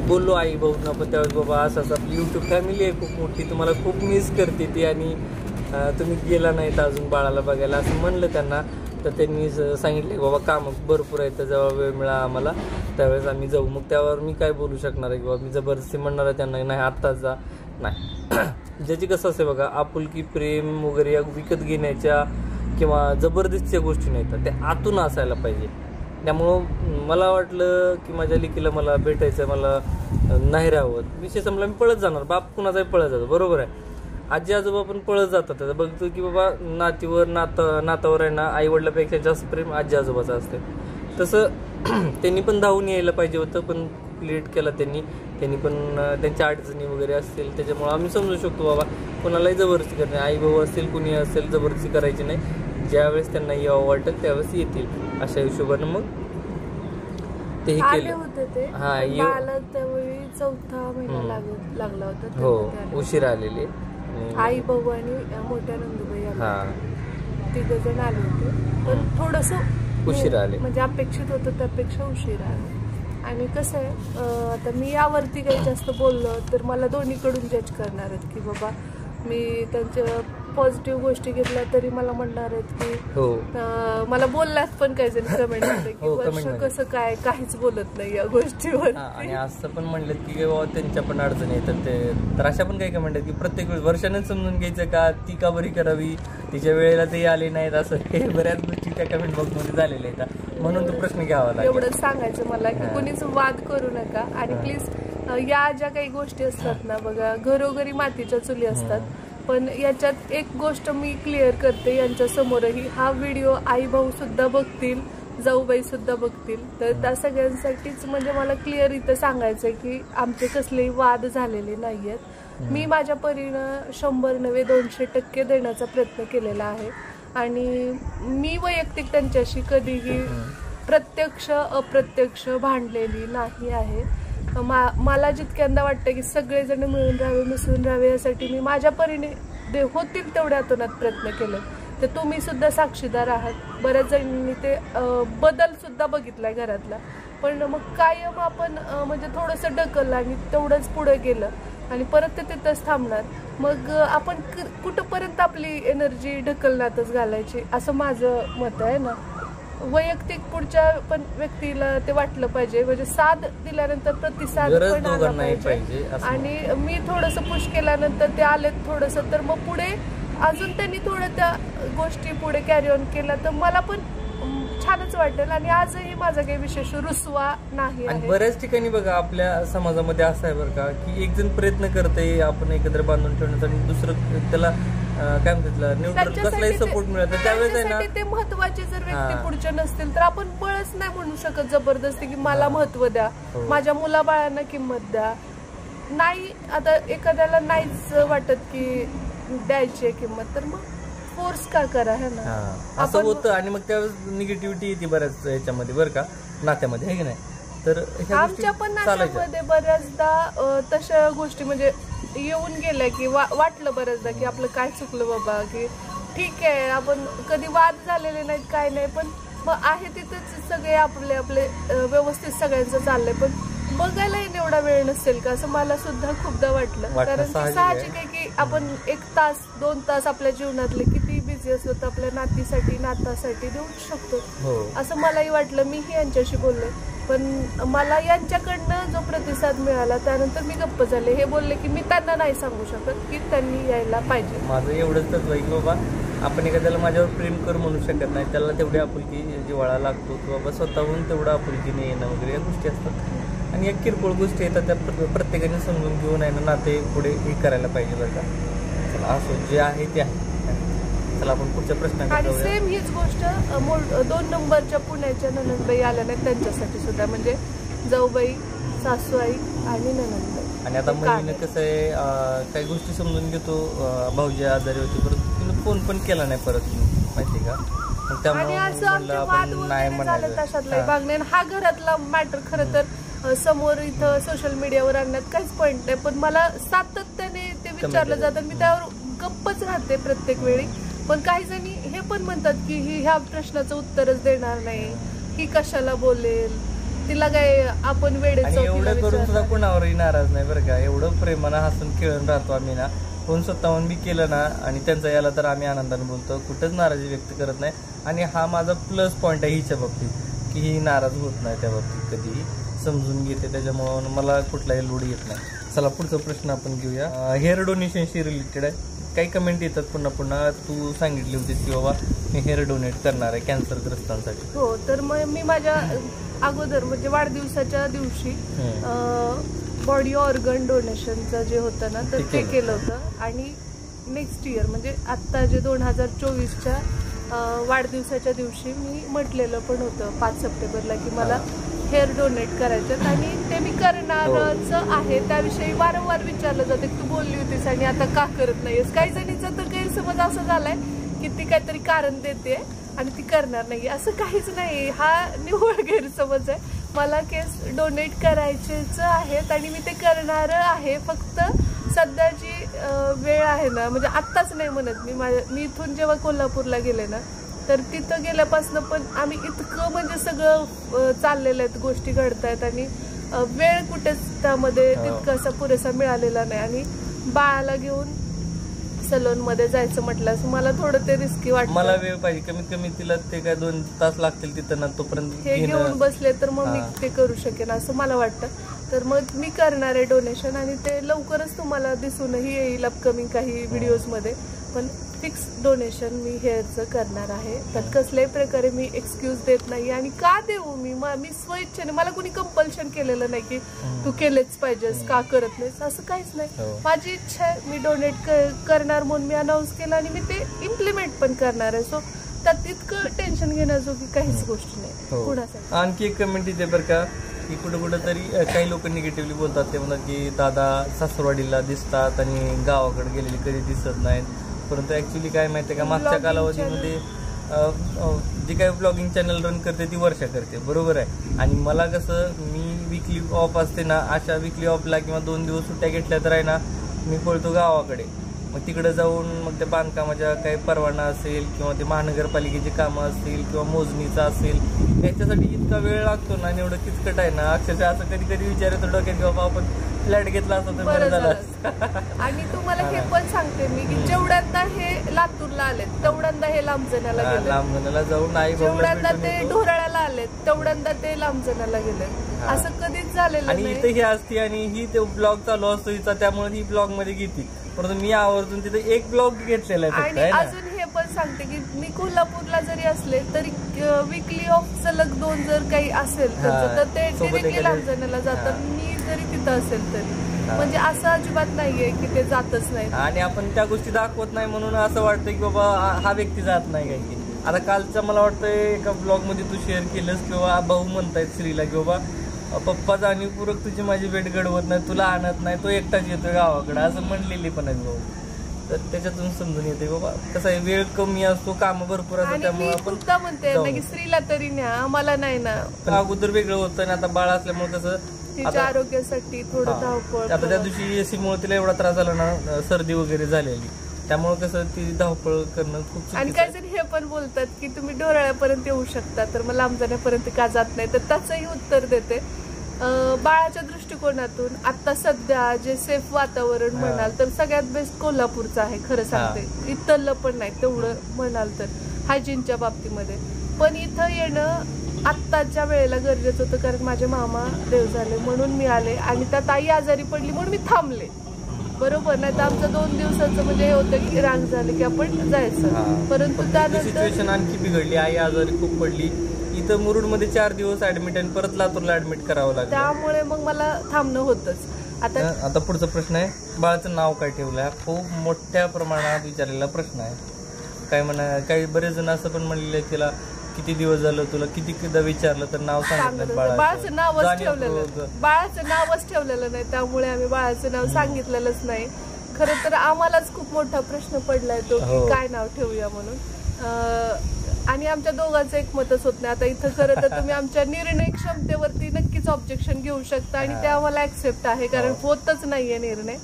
बोललो आई भाऊंना पण त्यावेळेस बाबा असं आपली यूट्यूब फॅमिली आहे खूप मोठी, तुम्हाला खूप मिस करते ती आणि तुम्ही गेला नाहीत अजून बाळाला बघायला असं म्हणलं त्यांना. तर त्यांनी सांगितले बाबा कामं भरपूर आहेत, जेव्हा वेळ मिळा आम्हाला त्यावेळेस आम्ही जाऊ. मग त्यावर मी काय बोलू शकणार आहे किंवा मी जबरदस्ती म्हणणार आहे त्यांना नाही आत्ताच जा, नाही. ज्याची कसं असते बघा आपुलकी प्रेम वगैरे या विकत घेण्याच्या किंवा जबरदस्तीच्या गोष्टी नाहीत, त्या आतून असायला पाहिजे. त्यामुळं मला वाटलं की माझ्या लेकीला मला भेटायचं, मला नाही राहावं, विषय संपला, मी पळत जाणार. बाप कुणाचाही पळत जातो, बरोबर आहे. आजी आजोबा पण पळत जातात. बघतो की बाबा नातावर आहे ना आई वडिलापेक्षा जास्त प्रेम आजी आजोबाचं असते. तसं त्यांनी पण धावून यायला पाहिजे होतं, पण लेट केला त्यांनी पण त्यांच्या अडचणी वगैरे असतील, त्याच्यामुळे आम्ही समजू शकतो बाबा कोणालाही जबरदस्ती करणे, आई भाऊ असतील कुणी असेल जबरदस्ती करायची नाही. ज्यावेळेस त्यांना यावं वाटत त्यावेळेस येतील, अशा हिशोबानं मग तेही केलं. त्यावेळी 4था महिना लागला होता. हो, उशीर आलेले. आई भाऊ आणि मोठ्या नंदुबाई तिघ जण आले होते, पण थोडस उशीर आले, म्हणजे अपेक्षित होतं त्यापेक्षा उशीर आले. आणि कसं आहे आता मी यावरती काही जास्त बोललं तर मला दोन्हीकडून जज करणार आहेत की बाबा मी त्यांच्या पॉझिटिव्ह गोष्टी घेतल्या तरी मला म्हणणार आहेत की हो मला बोललात पण काही जण कमेंट मध्ये की हो, वर्ष comment मध्ये. कसं काय काहीच बोलत नाही या गोष्टीवर. आणि असं पण म्हणलं की बाबा त्यांच्या पण अडचणी येतात ते, तर अशा पण काही कमेंट आहेत की प्रत्येक वेळेस वर्षाने समजून घ्यायचं का ती का बरी करावी, तिच्या वेळेला ते आले नाहीत, असं हे बऱ्याच गोष्टी त्या कमेंट बॉक्समध्ये झालेल्या आहेत. म्हणून तो प्रश्न घ्यावा लागेल. एवढंच सांगायचं मला की कोणीच वाद करू नका. आणि प्लीज या ज्या काही गोष्टी असतात ना बघा, घरोघरी मातीच्या चुली असतात, पण याच्यात एक गोष्ट मी क्लिअर करते यांच्या समोरही, हा व्हिडिओ आई भाऊ सुद्धा बघतील, जाऊबाई सुद्धा बघतील, तर त्या सगळ्यांसाठीच म्हणजे मला क्लिअर इथं सांगायचंय की आमचे कसलेही वाद झालेले नाहीयेत. मी माझ्या परीनं 100 नव्हे 200% देण्याचा प्रयत्न केलेला आहे. आणि मी वैयक्तिक त्यांच्याशी कधीही प्रत्यक्ष अप्रत्यक्ष भांडलेली नाही आहे. मला जितक्यांदा वाटतं की सगळेजण मिळून राहावे, मिसळून राहावे, यासाठी मी माझ्या परीने होतील तेवढ्या अतोनात प्रयत्न केले. तर तुम्ही सुद्धा साक्षीदार आहात. बऱ्याच जणांनी ते बदल सुद्धा बघितलाय घरातला, पण मग कायम आपण म्हणजे थोडंसं ढकललं आणि तेवढंच पुढे गेलं आणि परत ते तिथंच थांबणार. मग आपण कुठंपर्यंत आपली एनर्जी ढकलण्यातच घालायची, असं माझं मत आहे ना. वैयक्तिक पुढच्या पण व्यक्तीला ते वाटलं पाहिजे, म्हणजे साथ दिल्यानंतर प्रतिसाद पण आला पाहिजे. आणि मी थोडंसं पुश केल्यानंतर ते आलेत थोडंसं, तर मग पुढे अजून त्यांनी थोडं त्या गोष्टी पुढे कॅरी ऑन केला तर मला पण छानच वाटेल. आणि आजही माझा काही विशेष रुसवा नाही आहे. बऱ्याच ठिकाणी बघा आपल्या समाजामध्ये असं आहे बरं का की एक जण प्रयत्न करते आपण एकत्र बांधून ठेवण्याचा आणि दुसरं त्याला काय म्हणतात न्यूट्रल कसलाही सपोर्ट मिळत त्यावेळेस आहे ना ते महत्वाचे जर व्यक्ती पुढचे नसतील तर आपण बळच नाही म्हणू शकत जबरदस्ती की मला महत्व द्या, माझ्या मुलाबाळांना किंमत द्या. नाही, आता एखाद्याला नाहीच वाटत की द्यायची किंमत, तर मग फोर्स का करा है ना, असं होतं. आणि मग त्यावेळेस निगेटिव्हिटी येते बऱ्याच ह्याच्यामध्ये बरं का, नात्यामध्ये आहे की नाही. तर आमच्या पण नात्यामध्ये बऱ्याचदा तशा गोष्टी म्हणजे येऊन गेल्या की वाटलं बऱ्याचदा की आपलं काय चुकलं बाबा, की ठीक आहे आपण कधी वाद झालेले नाहीत काय नाही, पण मग आहे तिथेच सगळे आपले आपले व्यवस्थित सगळ्यांचं चाललंय, पण बघायला एवढा वेळ नसेल का असं मला सुद्धा खूपदा वाटलं. कारण साहजिक आहे की आपण 1 तास 2 तास आपल्या जीवनातले किती बिझी असलो तर आपल्या नातासाठी देऊ शकतो, असं मलाही वाटलं. मीही यांच्याशी बोलले, पण मला यांच्याकडनं जो प्रतिसाद मिळाला त्यानंतर मी गप्प झाले. हे बोलले की मी त्यांना नाही सांगू शकत की त्यांनी यायला पाहिजे. माझं एवढंच तत्व आहे की बाबा आपण एखाद्याला माझ्यावर प्रेम कर म्हणू शकत नाही, त्याला तेवढी आपुलकी जिव्हाळा लागतो की बाबा स्वतःहून तेवढं आपुलकीने येणं वगैरे या गोष्टी असतात. आणि या किरकोळ गोष्टी येतात त्या प्रत्येकाने समजून घेऊन आहे ना नाते पुढे हे करायला पाहिजे बरं का. चला असो, जे आहे ते आहे. चला आपण पुढच्या प्रश्नाकडे आणि सेम हीच गोष्ट 2 नंबरच्या पुण्याच्या ननंदबाई आल्या नाहीत त्यांच्यासाठी सुद्धा, म्हणजे जाऊबाई, सासूबाई आणि ननंदबाई. आणि आता महिने कसं आहे काही गोष्टी समजून घेतो, भाऊजी आजारी होते, परत तिने फोन पण केला नाही परत, माहिती का. आणि असं आमचे वाद वगैरे झाले तशातला भाग नाही. हा घरातला मॅटर खरं तर समोर इथं सोशल मीडियावर आणण्यात काहीच पॉईंट नाही, पण मला सातत्याने ते विचारलं जातं, मी त्यावर गप्पच राहते प्रत्येक वेळी. पण काही जणी हे पण म्हणतात की ही ह्या प्रश्नाचं उत्तरच देणार नाही, ही कशाला बोलेल, तिला काय आपण वेळेत. एवढं करून सुद्धा कोणावरही नाराज नाही बरं का. एवढं प्रेमानं हसून खेळून राहतो आम्ही ना. फोन स्वतःहून बी केलं ना आणि त्यांचा याला तर आम्ही आनंदाने बोलतो, कुठंच नाराजी व्यक्त करत नाही. आणि हा माझा प्लस पॉईंट आहे हिच्या बाबतीत की ही नाराज होत नाही त्या बाबतीत, कधीही समजून घेते, त्याच्यामुळं मला कुठलाही लोड येत नाही. चला पुढचा प्रश्न आपण घेऊया. हेअर डोनेशनशी रिलेटेड आहे. काही कमेंट येतात पुन्हा पुन्हा. तू सांगितली होतीस की बाबा मी हेअर डोनेट करणार आहे कॅन्सरग्रस्तांसाठी. हो, तर मग मी माझ्या अगोदर म्हणजे वाढदिवसाच्या दिवशी बॉडी ऑर्गन डोनेशनचं जे होतं ना तर ते केलं होतं. आणि नेक्स्ट इयर म्हणजे आत्ता जे 2024च्या वाढदिवसाच्या दिवशी मी म्हटलेलं पण होतं 5 सप्टेंबरला की मला हेअर डोनेट करायचं आणि ते मी करणारच आहे. त्याविषयी वारंवार विचारलं जातं की तू बोलली होतीस आणि आता का करत नाहीयेस. काही जणीचा तर गैरसमज असं झालाय की ती काहीतरी कारण देते आणि ती करणार नाही, असं काहीच नाही. हा निव्वळ गैरसमज आहे. मला केस डोनेट करायचेच आहेत आणि मी ते करणार आहे. फक्त सध्याची वेळ आहे ना, म्हणजे आत्ताच नाही म्हणत मी इथून जेव्हा कोल्हापूरला गेले ना तर तिथं गेल्यापासून पण आम्ही इतकं म्हणजे सगळं चाललेलं आहेत, गोष्टी घडतायत आणि वेळ कुठेच त्यामध्ये तितकासा पुरेसा मिळालेला नाही. आणि बाळाला घेऊन सलोन मध्ये जायचं म्हटलं मला थोडं ते रिस्की वाटतं. मला वेळ पाहिजे, कमीत कमी तिला ते काय 2 तास लागतील तिथं ना, तोपर्यंत हे घेऊन बसले तर मग मी ते करू शकेन असं मला वाटतं. तर मग मी करणार आहे डोनेशन आणि ते लवकरच तुम्हाला दिसूनही येईल अपकमिंग काही व्हिडिओज मध्ये. पण फिक्स डोनेशन मी हेअरचं करणार आहे. त्यात कसल्याही प्रकारे मी एक्सक्यूज देत नाही. आणि का देऊ मी स्वइच्छेने, मला कुणी कंपल्शन केलेलं नाही की तू केलेच पाहिजेस, का करत नाहीस, असं काहीच नाही. माझी इच्छा आहे, मी डोनेट करणार म्हणून मी अनाऊन्स केलं आणि मी ते इम्प्लिमेंट पण करणार आहे. सो त्यात इतकं टेन्शन घेण्याजोगी काहीच गोष्ट नाही कुणासाठी. आणखी एक कमेंट येते बरं का, की कुठं तरी काही लोक निगेटिव्हली बोलतात. ते म्हणतात की दादा सासरवाडीला दिसतात आणि गावाकडे गेलेली कधी दिसत नाहीत. परंतु ऍक्च्युली काय माहितीये का, मागच्या कालावधीमध्ये जी काही ब्लॉगिंग चॅनल रन करते ती वर्षा करते, बरोबर आहे. आणि मला कसं, मी विकली ऑफ असते ना, अशा विकली ऑफला किंवा 2 दिवस सुट्ट्या घेतल्या तर आहे ना, मी पळतो गावाकडे. मग तिकडे जाऊन मग त्या बांधकामाच्या काही परवाना असेल किंवा ते महानगरपालिकेची कामं असतील किंवा मोजणीचा असेल, याच्यासाठी इतका वेळ लागतो ना, आणि एवढं किचकट आहे ना, अक्षरशः असं कधी कधी विचार येतो डोक्यात की बाबा आपण फ्लॅट घेतला असता तर बरं झालं. आणि तुम्हाला हे पण सांगते मी की जेवढ्यांदा हे लातूरला आलेत तेवढ्यांदा हे लांबजण्याला गेले, लांबजण्याला जाऊन आई जेवढ्यांदा ते ढोराळ्याला आलेत तेवढ्यांदा ते लांबजण्याला गेले. असं कधीच झालेलं आणि इथे ही असती आणि ही ते ब्लॉग चालू असतो हिचा, त्यामुळे ही ब्लॉग मध्ये घेते. परंतु मी आवर्जून तिथे एक ब्लॉग घेतलेला आहे. आणि अजून हे पण सांगते की मी कोल्हापूरला जरी असले तरी विकली ऑफ सलग 2 जर काही असेल तर ते डिरेक्टली लांबजण्याला जातात, मी जरी तिथं असेल तरी. म्हणजे असं अजिबात नाहीये की ते जातच नाही. आणि आपण त्या गोष्टी दाखवत नाही म्हणून असं वाटतं की बाबा हा व्यक्ती जात नाही काही. आता कालचं मला वाटतंय एका ब्लॉग मध्ये तू शेअर केलंस किंवा भाऊ म्हणतायत श्रीला की बाबा पप्पा जाणीवपूर्वक तुझी माझी भेट घडवत नाही, तुला आणत नाही, तो एकटाच येतो गावाकडे, असं म्हणलेली पण आहे भाऊ. तर त्याच्यातून समजून येते बाबा कसं आहे, वेळ कमी असतो, काम भरपूर असतात, त्यामुळे आपण म्हणते ना की स्त्रीला तरी न्या, मला नाही ना. अगोदर वेगळं होतं आणि आता बाळ असल्यामुळे कसं तिच्या आरोग्यासाठी थोडं धावपळ. आता त्या दिवशी एसी मुळे तिला एवढा त्रास झाला ना, सर्दी वगैरे झालेली, त्यामुळे कसं ती धावपळ करणं खूप. आणि काही जण हे पण बोलतात की तुम्ही डोराळ्यापर्यंत येऊ शकता तर मग लांब जाण्यापर्यंत का जात नाही, तर त्याचंही उत्तर देते. बाळाच्या दृष्टिकोनातून आता सध्या जे सेफ वातावरण म्हणाल तर सगळ्यात बेस्ट कोल्हापूरचं आहे, खरं सांगते. इथलं पण नाही तेवढं म्हणाल तर हायजीनच्या बाबतीमध्ये. पण इथं येणं आत्ताच्या वेळेला गरजेचं होतं, कारण माझे मामा देव झाले म्हणून मी आले आणि त्यात आई आजारी पडली म्हणून मी थांबले, बरोबर. नाही तर आमचं 2 दिवसाचं म्हणजे हे होतं की रांग झाली की आपण जायचं. परंतु त्यानंतर सिच्युएशन आणखी बिघडली, आई आजारी खूप पडली. इथं मुरुड मध्ये 4 दिवस ऍडमिट आणि परत लातूरला ऍडमिट करावं लागलं, त्यामुळे मग मला थांबणं होतच. आता पुढचा प्रश्न आहे, बाळाचं नाव काय ठेवलं? हा खूप मोठ्या प्रमाणात विचारलेला प्रश्न आहे. काय म्हणा, काही बरेच जण असं पण म्हणलेलं तिला किती दिवस झालं, तुला कितीदा विचारलं तर नाव सांगितलं बाळाचं नावच ठेवलेलं नाही, त्यामुळे आम्ही बाळाचं नाव सांगितलेलंच नाही. खरं तर आम्हालाच खूप मोठा प्रश्न पडलाय तो की काय नाव ठेवूया म्हणून. आणि आमच्या दोघांचं एकमतच होत नाही. आता इथं खरं तर तुम्ही आमच्या निर्णय क्षमतेवरती नक्कीच ऑब्जेक्शन घेऊ शकता आणि ते आम्हाला ऍक्सेप्ट आहे, कारण होतच नाहीये निर्णय.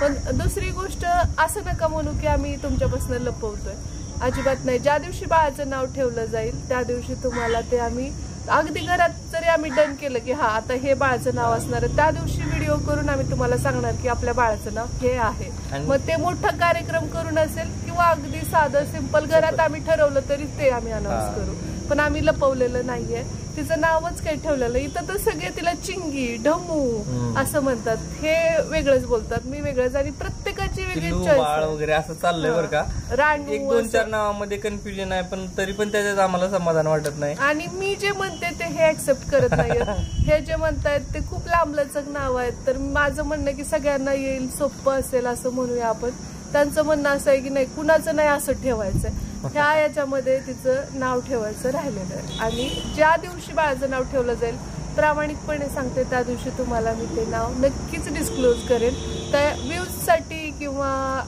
पण दुसरी गोष्ट असं नका म्हणू की आम्ही तुमच्यापासून लपवतोय, अजिबात नाही. ज्या दिवशी बाळाचं नाव ठेवलं जाईल त्या दिवशी तुम्हाला ते आम्ही अगदी घरात जरी आम्ही डन केलं की हा आता हे बाळाचं नाव असणार आहे, त्या दिवशी व्हिडिओ करून आम्ही तुम्हाला सांगणार की आपल्या बाळाचं नाव हे आहे. मग ते मोठा कार्यक्रम करून असेल किंवा अगदी साधं सिंपल घरात आम्ही ठरवलं तरी ते आम्ही अनाऊन्स करू, पण आम्ही लपवलेलं नाहीये. तिचं नावच काही ठेवलेलं. इथं तर सगळे तिला चिंगी ढमू असं म्हणतात, हे वेगळंच बोलतात, मी वेगळंच. आणि प्रत्येकाची वेगळी चॉईस वगैरे असं चाललंय बरं का. राणू 1-2-4 नावामध्ये कन्फ्युजन आहे, पण तरी पण त्याच्यात आम्हाला समाधान वाटत नाही. आणि मी जे म्हणते ते हे ऍक्सेप्ट करत नाही. हे जे म्हणतायत ते खूप लांबलचक नाव आहेत, तर माझं म्हणणं की सगळ्यांना येईल, सोपं असेल असं म्हणूया आपण. त्यांचं म्हणणं असं आहे की नाही कुणाचं नाही असं ठेवायचंय, ह्या याच्यामध्ये तिचं नाव ठेवायचं राहिलेलं आहे. आणि ज्या दिवशी बाळाचं नाव ठेवलं जाईल प्रामाणिकपणे सांगते त्या दिवशी तुम्हाला मी ते नाव नक्कीच डिस्क्लोज करेन. त्या व्ह्यूजसाठी किंवा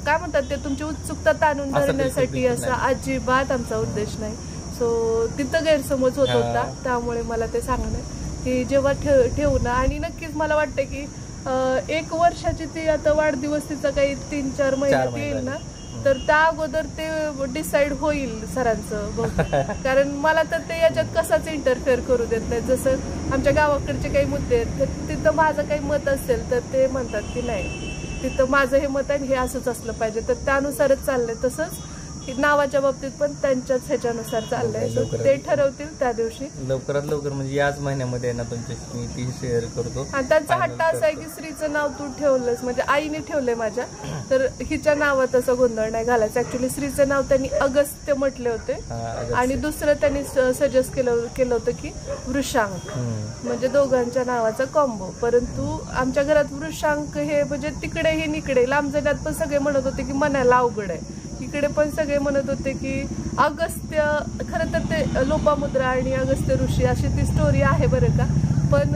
काय म्हणतात ते तुमची उत्सुकता ताणून धरण्यासाठी असा अजिबात आमचा उद्देश नाही. सो तिथं गैरसमज होत होता, त्यामुळे मला ते सांगणं की जेव्हा ठेवणं. आणि नक्कीच मला वाटतं की 1 वर्षाची ती आता वाढदिवस तिचा काही 3-4 महिन्यात येईल ना, तर त्या अगोदर ते डिसाईड होईल सरांचं, कारण मला तर ते याच्यात कसाच इंटरफेअर करू देत नाही. जसं आमच्या गावाकडचे काही मुद्दे आहेत तिथं माझं काही मत असेल तर ते म्हणतात की नाही तिथं माझं हे मत आहे हे असंच असलं पाहिजे, तर त्यानुसारच चाललंय. तसंच नावाच्या बाबतीत पण त्यांच्याच ह्याच्यानुसार चाललंय. ते ठरवतील त्या दिवशी लवकरात लवकर, म्हणजे याच महिन्यामध्ये ना तुमच्याशी मी ती शेअर करतो. आणि त्यांचा हट्ट असा आहे की श्रीचं नाव तू ठेवलंस, म्हणजे आईने ठेवलंय माझ्या, तर हिच्या नावात असं गोंधळ नाही घालायचं. ऍक्च्युली श्रीचं नाव त्यांनी अगस्त्य म्हटले होते आणि दुसरं त्यांनी सजेस्ट केलं होतं की वृषांक, म्हणजे दोघांच्या नावाचा कॉम्बो. परंतु आमच्या घरात वृषांक हे म्हणजे तिकडे हे निकडे लांब जाण्यात पण सगळे म्हणत होते की म्हणायला अवघड आहे. इकडे पण सगळे म्हणत होते की अगस्त्य, खरं तर ते लोपामुद्रा आणि अगस्त्य ऋषी अशी ती स्टोरी आहे बरं का, पण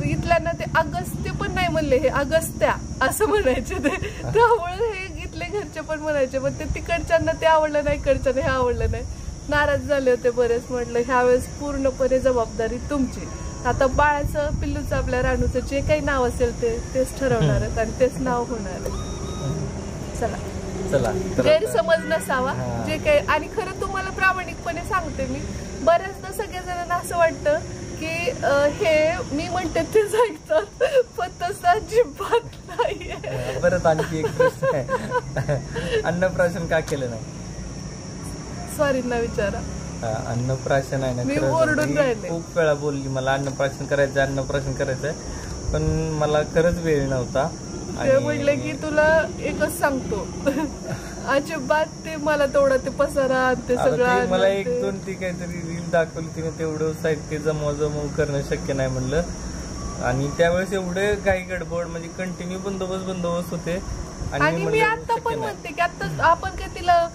इथल्यांना ते अगस्त्य पण नाही म्हणले, हे अगस्त्या असं म्हणायचे ते. त्यामुळे हे इथले घरचे पण म्हणायचे, पण ते तिकडच्यांना ते आवडलं नाही, इकडच्यांना हे आवडलं नाही, नाराज झाले होते बरेच. म्हटलं ह्यावेळेस पूर्णपणे जबाबदारी तुमची. आता बाळाचं, पिल्लूचं, आपल्या राणूचं जे काही नाव असेल तेच ठरवणार आहेत आणि तेच नाव होणार आहे. चला, गैरसमज नसावा जे काही. आणि खरं तुम्हाला प्रामाणिकपणे सांगते मी, बऱ्याचदा सगळ्या जणांना असं वाटतं की हे मी म्हणते तेच ऐकतात, पण तसं अजिबात नाहीये. परत आणखी एक प्रश्न आहे, अन्नप्राशन का केलं नाही? सॉरी ना विचारा. अन्नप्राशन आहे ना, मी ओरडून राहिले, खूप वेळा बोलली मला अन्नप्राशन करायचंय, पण मला खरंच वेळ नव्हता. ते म्हणले की तुला एकच सांगतो, अजिबात ते मला तेवढं ते पसारा ते सगळं. मला 1-2 ती काहीतरी रील दाखवली तिने, तेवढं साहित्य जमव करणं शक्य नाही म्हणलं. आणि त्यावेळेस एवढे काही गडबड, म्हणजे कंटिन्यू बंदोबस्त होते. आणि मी आता पण म्हणते की आता आपण काय तिला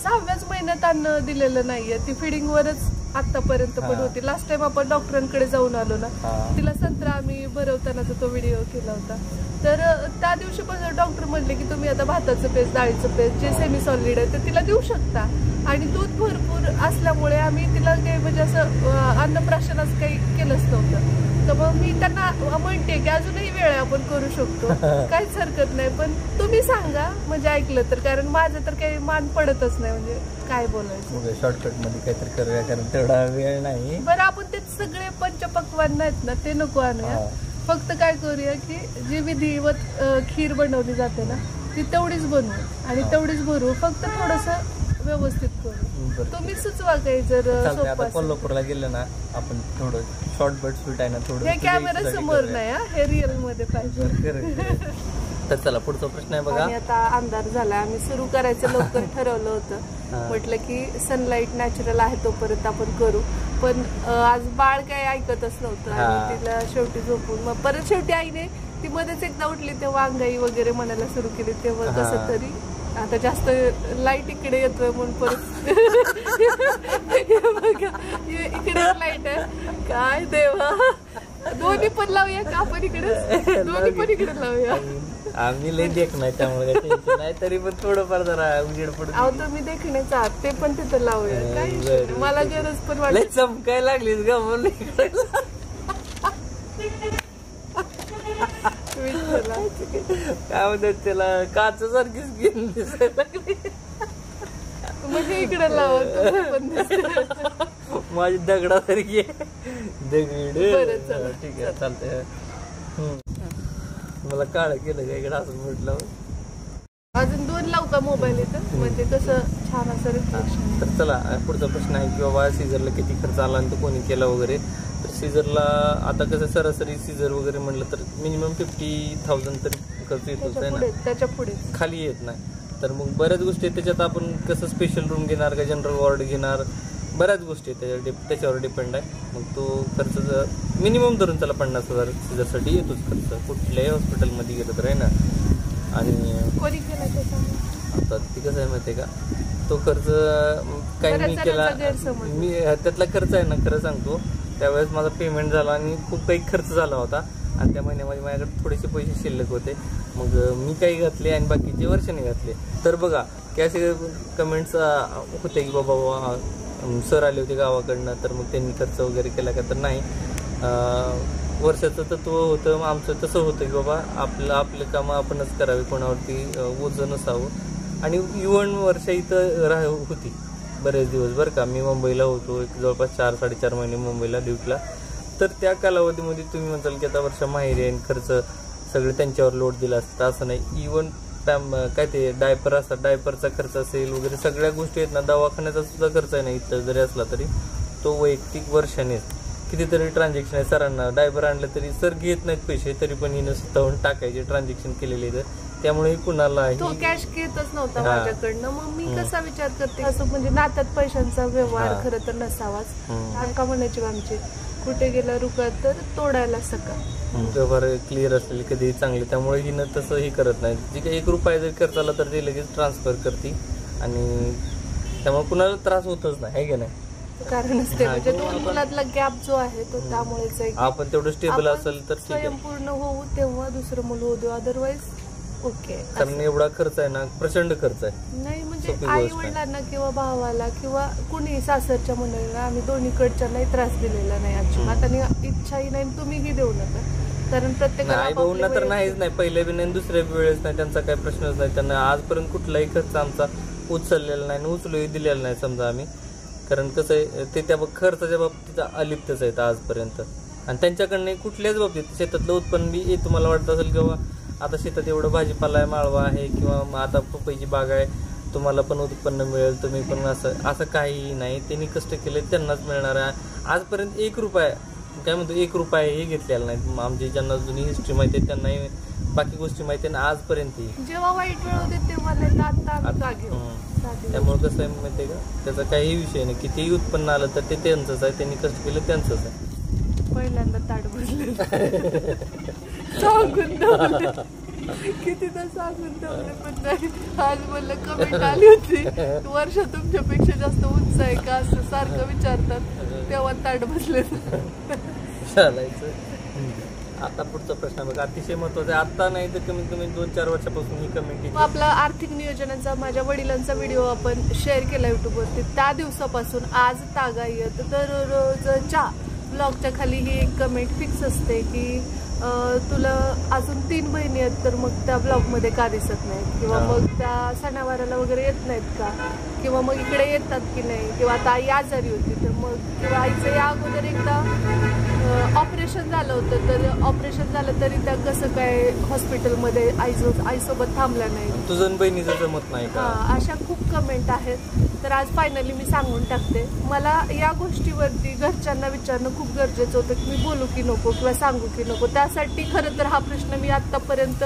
6व्याच महिन्यात अन्न दिलेलं नाहीये, ती फिडिंग वरच आतापर्यंत पण होती. लास्ट टाइम आपण डॉक्टरांकडे जाऊन आलो ना, तिला संत्रा आम्ही भरवतानाचा तो व्हिडिओ केला होता. तर त्या दिवशी पण डॉक्टर म्हणले की तुम्ही आता भाताचं पेस्ट, डाळीचं पेस्ट जे सेमी सॉलिड आहे ते तिला देऊ शकता. आणि दूध भरपूर असल्यामुळे आम्ही तिला काही म्हणजे असं अन्नप्राशनाचं काही केलंच नव्हतं. तर मग मी त्यांना म्हणते की अजूनही वेळ आहे, आपण करू शकतो, काहीच हरकत नाही, पण तुम्ही सांगा म्हणजे ऐकलं तर, कारण माझं तर काही मान पडतच नाही, म्हणजे काय बोलायचं. शॉर्टकट मध्ये काहीतरी करूया, कारण तेवढा वेळ नाही. बरं, आपण ते सगळे पंचपक्वान्न आहेत ना ते नको आणूया. फक्त काय करूया की जी विधिवत खीर बनवली जाते ना ती तेवढीच बनवू आणि तेवढीच भरू, फक्त थोडस व्यवस्थित करू. तुम्ही सुचवा काही जर सोपं. कोल्हापूरला गेलं ना आपण, थोडं शॉर्ट बट स्वीट आहे ना, थोडं हे कॅमेरा समोर नाही, हे रिअल मध्ये पाहिजे. तर चला पुढचा प्रश्न आहे बघा. आता अंधार झाला, आम्ही सुरू करायचं लवकर ठरवलं होतं, म्हटलं की सनलाईट नॅचरल आहे तोपर्यंत आपण करू, पण आज बाळ काय ऐकतच नव्हतं आणि तिला शेवटी झोपून मग परत शेवटी आईने ती मध्येच एकदा उठली तेव्हा अंगाई वगैरे म्हणायला सुरू केली, तेव्हा कसं तरी आता जास्त लाईट इकडे येतोय म्हणून परत बघा इकडे लाईट आहे. काय देवा, दोन्ही पण लावूया का आपण इकडे, दोन्ही पण इकडे लावूया. आम्ही लय देख नाही त्यामुळे नाही, तरी पण थोडंफार जरा उजेड पडतो. अहो तुम्ही देखण्याचा आहात ते पण तिथं लावूया, काय मला गरज पण वाटली. चमकाय लागलीच ग म्हणून काय म्हणतात त्याला, काच सारखी स्किन दिसायला लागली. मग इकडे लावा, माझी दगडासारखी दगड. ठीक आहे चालतंय. मला काळ केलं का इकडे असं म्हटलं. अजून 2 लावू का मोबाईल येतं, म्हणजे कसं छान असं रिफ्लेक्शन. तर चला पुढचा प्रश्न आहे की बाबा सीझरला किती खर्च आला आणि तो कोणी केला वगैरे. तर सीझरला आता कसं सरासरी सीझर वगैरे म्हणलं तर मिनिमम 50,000 तरी खर्च येतोच आहे ना, त्याच्या पुढे खाली येत नाही. तर मग बऱ्याच गोष्टी त्याच्यात, आपण कसं स्पेशल रूम घेणार का जनरल वॉर्ड घेणार, बऱ्याच गोष्टी त्याच्यावर डिपेंड आहे. मग तो खर्च मिनिमम धरून त्याला 50,000 सीझरसाठी येतोच खर्च, कुठल्याही हॉस्पिटलमध्ये गेलं तर आहे ना. आणि आता ती कसं आहे माहिती आहे का, तो खर्च काही मी केला, मी त्यातला खर्च आहे ना खरं सांगतो, त्यावेळेस माझा पेमेंट झाला आणि खूप काही खर्च झाला होता आणि त्या महिन्यामध्ये माझ्याकडे थोडेसे पैसे शिल्लक होते, मग मी काही घातले आणि बाकीचे वर्षाने घातले. तर बघा की असे कमेंट्स होते की बाबा सर आले होते गावाकडनं तर मग त्यांनी खर्च वगैरे केला का, तर नाही. वर्षाचं तत्व होतं आमचं, तसं होतं की बाबा आपले कामं आपणच करावे, कोणावरती ओझं नसावं. आणि इव्हन वर्ष इथं होती बरेच दिवस बरं का. मी मुंबईला होतो, एक जवळपास 4-4.5 महिने मुंबईला ड्युटीला. तर त्या कालावधीमध्ये तुम्ही म्हणताल की आता वर्ष माहेरी आहे, खर्च सगळे त्यांच्यावर लोड दिला असतं, असं नाही. इव्हन काय ते डायपर असतात, डायपरचा खर्च असेल वगैरे सगळ्या गोष्टी आहेत ना, दवाखान्याचा सुद्धा खर्च आहे ना इथं जरी असला तरी तो वैयक्तिक वर्षाने. कितीतरी ट्रान्झॅक्शन आहे, सरांना डायपर आणलं तरी सर घेत नाहीत पैसे, तरी पण हिनं स्वतःहून टाकायचे ट्रान्झॅक्शन केलेले तर त्यामुळे कुणाला तो कॅश घेतच नव्हता माझ्याकडनं. मग मी कसा विचार करते असं म्हणजे नात्यात पैशांचा व्यवहार खरं तर नसावाच. का म्हणायची आमची कुठे गेला रुका तर तोडायला सकाळ. व्यवहार क्लिअर असलेली कधी चांगले, त्यामुळे हिनं तसं हे करत नाही. जे काही 1 रुपया जरी खर्च आला तर ते लगेच ट्रान्सफर करते आणि त्यामुळे कुणाला त्रास होतच नाही, आहे की नाही. कारणच ते म्हणजे 2 मुलातला गॅप जो आहे तो त्यामुळेच आहे. आपण तेवढं स्टेबल असेल तर स्वयंपूर्ण होऊ तेव्हा दुसरं मुलं होऊ देऊ, अदरवाईज ओके. कारण एवढा खर्च आहे ना, प्रचंड खर्च आहे. नाही म्हणजे आई वडिलांना किंवा भावाला किंवा कुणी सासरच्या मंडळीला आम्ही दोन्हीकडच्यांनाही त्रास दिलेला नाही अजिबात आणि इच्छाही नाही, तुम्हीही देऊ नका. कारण प्रत्येकाला आई भाऊंना तर नाहीच नाही, पहिल्या बी नाही दुसऱ्या वेळेस नाही, त्यांचा काही प्रश्नच नाही. त्यांना आजपर्यंत कुठलाही खर्च आमचा उचललेला नाही, उचलूही दिलेला नाही समजा आम्ही. कारण कसं आहे ते त्या खर्चाच्या बाबतीत अलिप्तच आहेत आजपर्यंत. आणि त्यांच्याकडनं कुठल्याच बाबतीत शेतातलं उत्पन्न बी तुम्हाला वाटत असेल किंवा आता शेतात एवढं भाजीपाला आहे, माळवा आहे किंवा आता पपईची बाग आहे, तुम्हाला पण उत्पन्न मिळेल, तुम्ही पण असं काहीही नाही. त्यांनी कष्ट केले त्यांनाच मिळणार आहे. आजपर्यंत 1 रुपया काय म्हणतो 1 रुपया हे घेतलेला नाही. आमची ज्यांना जुनी हिस्ट्री माहिती आहे त्यांनाही बाकी गोष्टी माहिती आहे ना आजपर्यंत. जेव्हा वाईट वेळ होते तेव्हा त्यामुळे कसं आहे माहिती आहे का, त्याचा काही विषय नाही. कितीही उत्पन्न आलं तर ते त्यांचंच आहे, त्यांनी कष्ट केलं त्यांचंच आहे. पहिल्यांदा ताट बसले सांगून ठेवलं कितीदा सांगून ठेवलं पण नाही. आज मला कमेंट आली होती वर्ष तुमच्यापेक्षा जास्त उंच आहे का असं सारखं विचारतात, तेव्हा ताट बसले. चालायचं. आता पुढचा प्रश्न बघा, अतिशय महत्वाचा आहे. आता नाही तर कमीत कमी 2-4 वर्षापासून ही कमेंट. आपला आर्थिक नियोजनाचा माझ्या वडिलांचा व्हिडिओ आपण शेअर केला युट्यूबवरती. त्या दिवसापासून आज तागायत दररोजच्या ब्लॉगच्या खाली ही एक कमेंट फिक्स असते की तुला अजून 3 बहिणी आहेत तर मग त्या ब्लॉगमध्ये का दिसत नाहीत किंवा मग त्या सणावाराला वगैरे येत नाहीत का किंवा मग इकडे येतात की नाही किंवा आता आई आजारी होती तर मग किंवा आईचं या अगोदर एकदा ऑपरेशन झालं होतं तर ऑपरेशन झालं तरी त्या कसं काय हॉस्पिटलमध्ये आईसोबत थांबल्या नाही, तुझं बहिणीचं जमत नाही का, अशा खूप कमेंट आहेत. तर आज फायनली मी सांगून टाकते, मला या गोष्टीवरती घरच्यांना विचारणं खूप गरजेचं होतं की मी बोलू की नको किंवा सांगू की नको. त्यासाठी खरं तर हा प्रश्न मी आतापर्यंत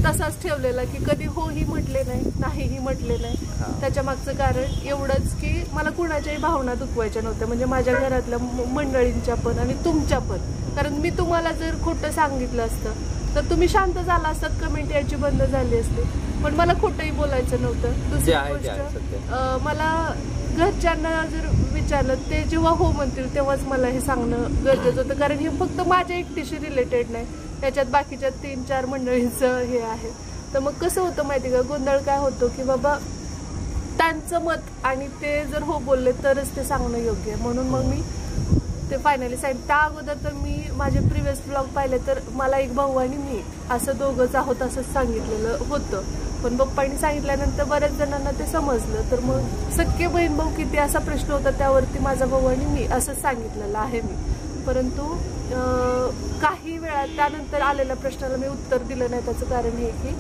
तसाच ठेवलेला की कधी होही म्हटले नाहीही म्हटले नाही. त्याच्या मागचं कारण एवढंच की मला कुणाच्याही भावना दुखवायच्या नव्हत्या, म्हणजे माझ्या घरातल्या मंडळींच्या पण आणि तुमच्या पण. कारण मी तुम्हाला जर खोटं सांगितलं असतं तर तुम्ही शांत झाला असतात, कमेंट यायची बंद झाली असते. पण मला खोटंही बोलायचं नव्हतं. दुसरी गोष्ट, मला घरच्यांना जर विचारलं ते जेव्हा हो म्हणतील तेव्हाच मला हे सांगणं गरजेचं होतं. कारण हे फक्त माझ्या एकटीशी रिलेटेड नाही, त्याच्यात बाकीच्या 3-4 मंडळींचं हे आहे. तर मग कसं होतं माहिती का, गोंधळ काय होतो की बाबा त्यांचं मत आणि ते जर हो बोलले तरच ते सांगणं योग्य आहे. म्हणून मग मी ते फायनली सांगितलं. त्या अगोदर तर मी माझे प्रिव्हियस ब्लॉग पाहिले तर मला एक भाऊ आणि मी असं दोघंच आहोत असंच सांगितलेलं होतं. पण पप्पांनी सांगितल्यानंतर बऱ्याच जणांना ते समजलं. तर मग सख्खे बहीण भाऊ किती असा प्रश्न होता, त्यावरती माझा भाऊ आणि मी असंच सांगितलेलं आहे मी. परंतु काही वेळा त्यानंतर आलेल्या प्रश्नाला मी उत्तर दिलं नाही. त्याचं कारण हे की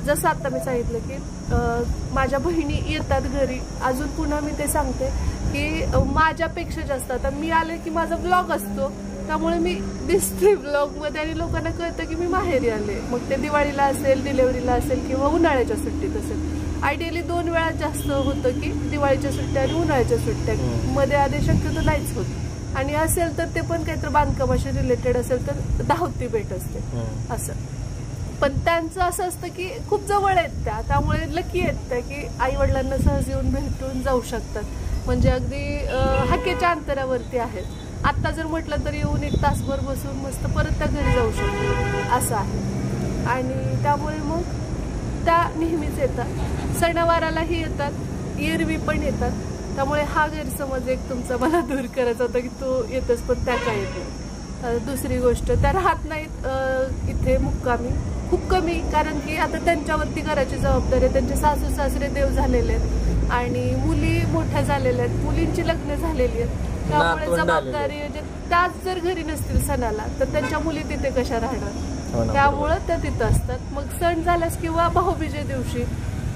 जसं आता मी सांगितलं की माझ्या बहिणी येतात घरी. अजून पुन्हा मी ते सांगते की माझ्यापेक्षा जास्त आता मी आले की माझा ब्लॉग असतो, त्यामुळे मी दिसते ब्लॉगमध्ये आणि लोकांना कळतं की मी माहेरी आले. मग ते दिवाळीला असेल, डिलेव्हरीला असेल किंवा उन्हाळ्याच्या सुट्टीत असेल. आयडियली 2 वेळा जास्त होतं की दिवाळीच्या सुट्ट्या आणि उन्हाळ्याच्या सुट्ट्या, मध्ये आधी शक्यतो नाहीच होत. आणि असेल तर ते पण काहीतरी बांधकामाशी रिलेटेड असेल तर धावती भेट असते असं. पण त्यांचं असं असतं की खूप जवळ आहेत त्या, त्यामुळे लकी आहेत त्या की आई वडिलांना सहज येऊन भेटून जाऊ शकतात. म्हणजे अगदी हाकेच्या अंतरावरती आहेत. आत्ता जर म्हटलं तर येऊन 1 तासभर बसून मस्त परत त्या घरी जाऊ शकतो असं आहे. आणि त्यामुळे मग त्या नेहमीच येतात, सणावारालाही येतात, एरवी पण येतात. त्यामुळे हा गैरसमज एक तुमचा मला दूर करायचा होता की तू येतस पण त्या काय येते. दुसरी गोष्ट, त्या राहत नाहीत इथे मुक्कामी, खूप कमी. कारण की आता त्यांच्यावरती घराची जबाबदारी आहे, त्यांचे सासू सासरे देव झालेले आहेत आणि मुली मोठ्या झालेल्या आहेत, मुलींची लग्न झालेली आहेत. त्यामुळे जबाबदारी म्हणजे त्याच जर घरी नसतील सणाला तर त्यांच्या मुली तिथे कशा राहणार. हो ना, त्यामुळं त्या तिथं असतात. मग सण झाल्यास किंवा भाऊबीजे दिवशी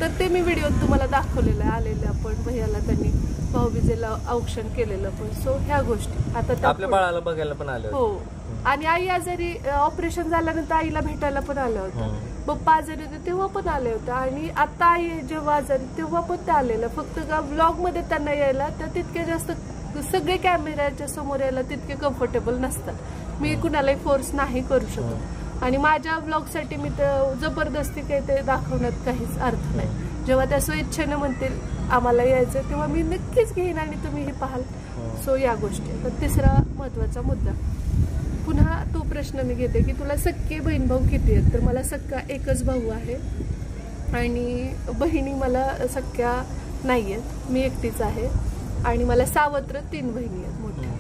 तर ते मी व्हिडिओत तुम्हाला दाखवलेलं आहे, आलेलं आपण भैयाला त्यांनी भाऊबीजेला औक्षण केलेलं पण. सो ह्या गोष्टी आता त्या आपल्या बाळाला बघायला पण आले हो. आणि आई आजारी ऑपरेशन झाल्यानंतर आईला भेटायला पण आलं होतं, पप्पा आजारी होते तेव्हा पण आले होते, आणि आता आई जेव्हा आजारी तेव्हा पण ते आलेलं. फक्त व्लॉग मध्ये त्यांना यायला तर तितके जास्त सगळे कॅमेऱ्याच्या समोर यायला तितके कम्फर्टेबल नसतात. मी कुणालाही फोर्स नाही करू शकत, आणि माझ्या ब्लॉगसाठी मी तर जबरदस्ती काही ते दाखवण्यात काहीच अर्थ नाही. जेव्हा त्या स्वेच्छेने म्हणतील आम्हाला यायचं तेव्हा मी नक्कीच घेईन आणि तुम्ही हे पाहाल. सो या गोष्टी. तर तिसरा महत्वाचा मुद्दा, पुन्हा तो प्रश्न मी घेते की तुला सख्खे बहीण भाऊ किती आहेत? तर मला सख्खा एकच भाऊ आहे आणि बहिणी मला सख्या नाही आहेत, मी एकटीच आहे. आणि मला सावत्र 3 बहिणी आहेत मोठ्या,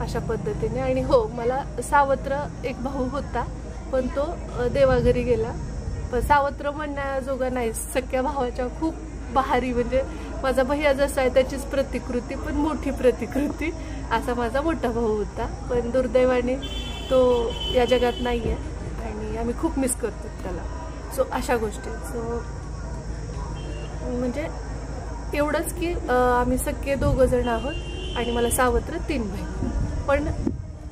अशा पद्धतीने. आणि हो, मला सावत्र एक भाऊ होता पण तो देवाघरी गेला. पण सावत्र म्हणण्याजोगा नाही, सख्या भावाच्या खूप बहारी, म्हणजे माझा भैया जसा आहे त्याचीच प्रतिकृती, पण मोठी प्रतिकृती असा माझा मोठा भाऊ होता. पण दुर्दैवाने तो या जगात नाही आहे आणि आम्ही खूप मिस करतो त्याला. सो अशा गोष्टी. सो म्हणजे एवढंच की आम्ही सख्खे 2 जण आहोत आणि मला सावत्र 3 बहीण, पण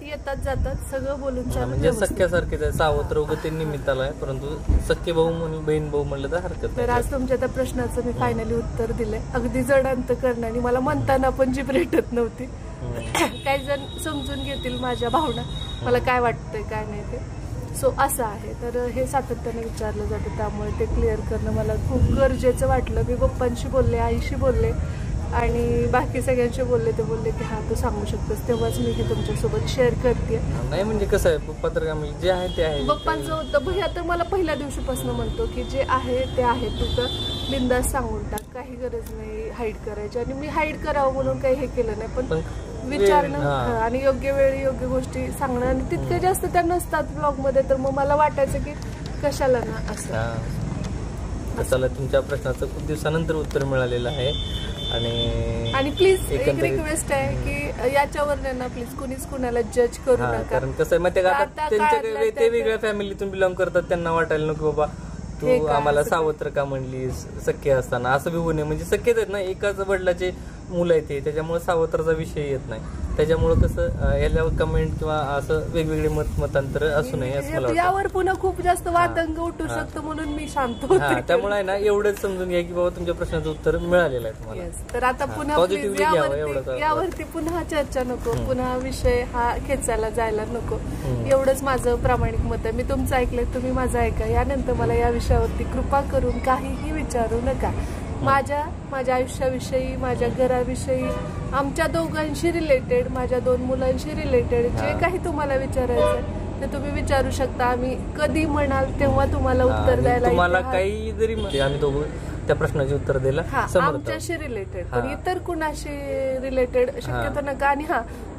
येतात जातात सगळं बोलून चालू. म्हणजे सख्यासारखेच आहे, सावत्र उगं ते निमित्ताला आहे, परंतु सख्खे भाऊ म्हणून बहीण भाऊ म्हणलं तर हरकत नाही. तर आज तुमच्या त्या प्रश्नाचं मी फायनली उत्तर दिलंय, अगदी जड अंतकरणाने. मला म्हणताना पण जीभ रेटत नव्हती. काही जण समजून घेतील माझ्या भावना, मला काय वाटतंय काय नाही ते. सो असं आहे. तर हे सातत्याने विचारलं जातं, त्यामुळे ते क्लिअर करणं मला खूप गरजेचं वाटलं. मी पप्पांशी बोलले, आईशी बोलले आणि बाकी सगळ्यांशी बोलले. ते बोलले की हा तू सांगू शकतोस, तेव्हाच मी हे तुमच्यासोबत शेअर करते. नाही म्हणजे कसं आहे, पप्पा तर जे आहे ते आहे. पप्पांचं होतं भैया तर मला पहिल्या दिवशीपासून म्हणतो की जे आहे ते आहे, तू तर बिंदास सांगून टाक, काही गरज नाही हाईड करायची. आणि मी हाईड करावं म्हणून काही हे केलं नाही, पण विचारणं आणि योग्य वेळी योग्य गोष्टी सांगणं. आणि तितके जास्त त्या नसतात ब्लॉग मध्ये, तर मग मला वाटायचं की कशाला ना असं. चला, तुमच्या प्रश्नाचं खूप दिवसानंतर उत्तर मिळालेलं आहे. आणि प्लीज एक रिक्वेस्ट आहे की याच्यावर ना प्लीज कुणीच कुणाला जज करू नका. कारण कसं आहे माहिती का, आता त्यांच्याकडे ते वेगळ्या फॅमिलीतून बिलॉंग करतात, त्यांना वाटायला नको बाबा तू आम्हाला सावत्र का म्हणलीस सख्खे असताना, असं बी होऊ नये. म्हणजे सख्खेच आहेत ना, एकाच वडिलाचे मुलं आहेत ते, त्याच्यामुळे सावत्राचा विषय येत नाही. त्याच्यामुळे कसं याला कमेंट किंवा असं वेगवेगळे मतांतर असू नये असं मला वाटतं. यावर पुन्हा खूप जास्त वादंग उठू शकतो म्हणून मी शांत होते. त्यामुळे ना एवढंच समजून घ्या की बाबा तुमच्या प्रश्नाचं उत्तर मिळालेलं आहे तुम्हाला. तर आता पुन्हा यावरती पुन्हा चर्चा नको, पुन्हा विषय हा खेचायला जायला नको, एवढंच माझं प्रामाणिक मत आहे. मी तुमचं ऐकलंय, तुम्ही माझं ऐका. यानंतर मला या विषयावरती कृपा करून काहीही विचारू नका. माझ्या आयुष्याविषयी, माझ्या घराविषयी, आमच्या दोघांशी रिलेटेड, माझ्या 2 मुलांशी रिलेटेड जे काही तुम्हाला विचारायचं आहे ते तुम्ही विचारू शकता. आम्ही कधी म्हणाल तेव्हा तुम्हाला उत्तर द्यायला. तुम्हाला काही जरी आम्ही दोघं त्या प्रश्नाचे उत्तर द्यायला आमच्याशी रिलेटेड, पण इतर कुणाशी रिलेटेड शक्यतो नका. आणि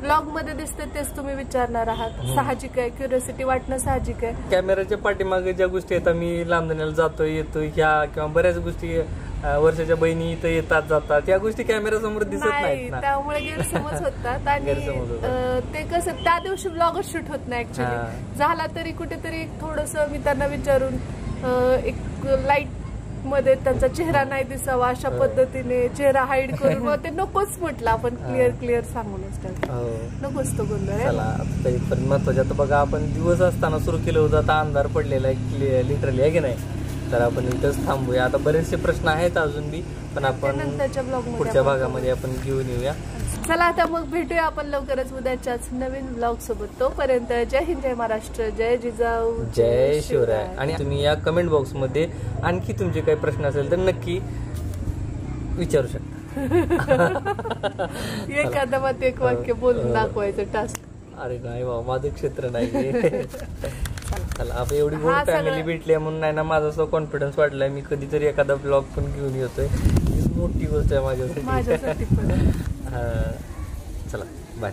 ब्लॉग मध्ये दिसते तेच तुम्ही विचारणार आहात, साहजिक आहे. क्युरिओसिटी वाटणं साहजिक आहे. कॅमेराच्या पाठीमागे ज्या गोष्टी आहेत, आम्ही लांबण्याला जातोय येतोय ह्या किंवा बऱ्याच गोष्टी, वर्षाच्या बहिणी इथं येतात जातात, या गोष्टी कॅमेरा समोर दिसत नाहीत, त्यामुळे गैरसमज होतात. आणि ते कसं त्या दिवशी ब्लॉगच शूट होत नाही ऍक्च्युली. झाला तरी कुठेतरी थोडस मी त्यांना विचारून एक लाईट मध्ये त्यांचा चेहरा नाही दिसावा अशा पद्धतीने चेहरा हाईड करून मग ते नकोच म्हटलं. आपण क्लिअर सांगूनच टाकतो, नकोच तो गोंधळ. महत्वाचं आता बघा, आपण दिवस असताना सुरू केलं होतं, आता अंधार पडलेला आहे लिटरली, आहे की नाही. तर आपण इथंच थांबूया. आता बरेचसे प्रश्न आहेत अजून बी, पण आपण पुढच्या भागामध्ये आपण घेऊन येऊया. चला आता मग भेटूया आपण लवकरच उद्याच्याच नवीन ब्लॉग सोबत. तोपर्यंत जय हिंद, जय महाराष्ट्र, जय जिजाऊ, जय शिवराय. आणि तुम्ही या कमेंट बॉक्स मध्ये आणखी तुमचे काही प्रश्न असेल तर नक्की विचारू शकता. एखादा मत एक वाक्य बोलून दाखवायचं टास्क. अरे नाही बाबा, माझं क्षेत्र नाही. चला, आपण एवढी गोड फॅमिली भेटली म्हणून नाही ना माझा असं कॉन्फिडन्स वाढलाय. मी कधीतरी एखादा ब्लॉग पण घेऊन येतोय, मोठी गोष्ट आहे माझ्यासाठी. माझ्यासाठी. चला, बाय.